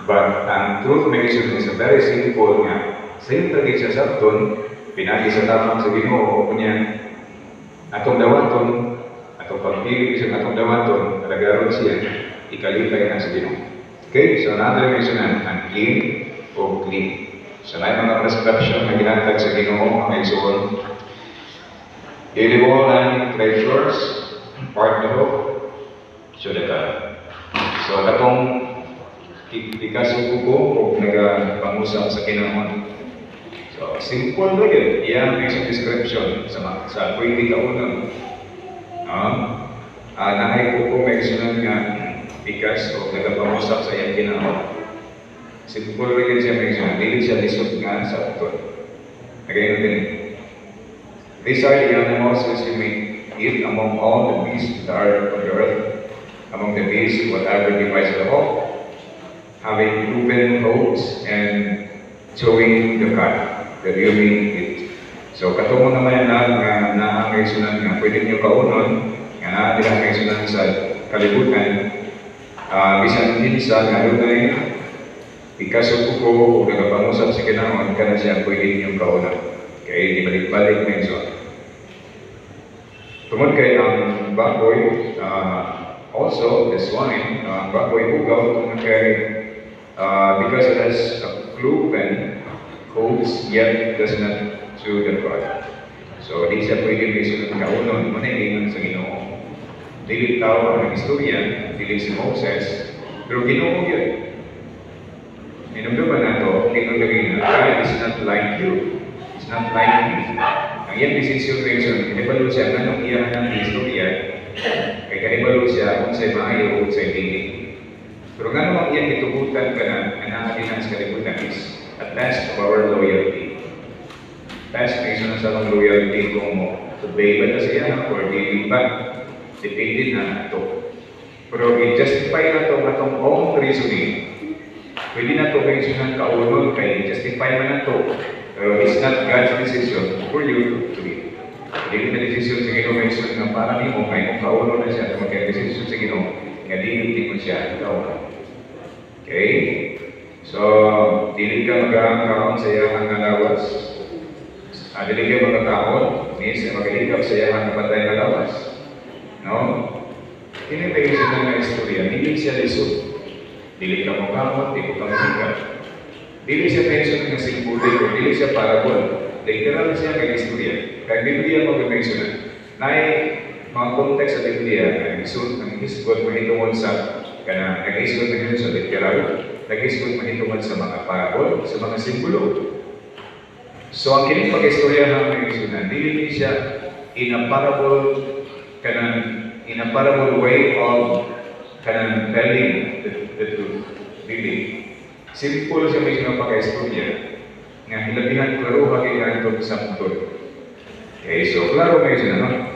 But ang truth meditation is a very simple nga. Same tagit siya sa aton, pinagi sa tamang sa Ginoo kunya atong dawaton, atong pagpili sa atong dawaton, kalagaron siya, ikalipay na sa Ginoo. Okay, so another mention ang clean o clean. So na mga prescription na ginatag sa Ginoo ang isuon. Daily wall and treasures, part na ho, syudatan. So katong ikasuko ko o nagpangusap sa kinamon. So simple na yun. Iyang isang description sa pwede kaunan. Nahay ko may sunan nga ikas o nagpangusap sa iyang kinamon. Simple na yun siya may sunan. Dili siya lisod nga sa uton. Again, din. These are the animals which you may eat among all the beasts that are on the earth, among the beasts, whatever device of the hawk, having proven hopes and showing the card that you may eat. So katungo naman na naangay sunan nga pwede nyo kaunon nga naangay sunan sa kalibutan bisan din sa nalunay ikasuko ko o nagapangusap sa kinamon kana siya pwede nyo kaunon. Okay, di balik-balik na yun. Tungod kay ang baboy, also the swine, baboy ugaw, tungod kay because it has a cloven hooves, yet it does not chew the cud. So, di siya pwede may sunod kaunon, manahingan sa Ginoo. Dili tao ang istorya, dili si Moses, pero Ginoo yun. Minumduman na ito, kinulagin na, God is not like you. It's not like me. Ang iyang decision, kinibalo siya, anong iyahan ng istorya, kay kahibalo siya kung sa'y maayo o sa'y dili. Pero nga naman iyang itubutan ka na, ang nakalinan sa kalibutan is a test of our loyalty. Test na isa na sa mga loyalty kung obey ba na siya or dili ba. Depende na ito. Pero i-justify na ito atong own reasoning. Pwede na ito kayo sunang kaunon kay justify man na ito. Pero it's not God's decision for you to be. Hindi na decision sa Ginoo may sunod nga para ni mo, kaya kung kaunon na siya, magka-decision sa Ginoo, nga hindi mo siya kaunon. Okay? So, dili ka magkakaon sa iyang alawas. Dili ka magkakaon, means magalikap sa iyang kapatay na lawas. No? Kinipay siya ng istorya, hindi siya lisod. Dili ka magkakaon, di ko ka magkakaon. Dili siya mention ng simbolo, dili siya parabol. Literal siya ng istorya. Kaya Biblia mag-mention na mga konteks sa Biblia, nag-isgot mahitungod sa nag-isgot mahitungod sa literal, nag-isgot mahitungod sa mga parabol, sa mga simbolo. So ang kining pag-istorya ng isunan, dili siya in a parable way of telling the truth. Dili. Simple siya may sinang pagka-istorya nga hilabihan klaro hagi kanto sa putol. Okay, so klaro may siya, no?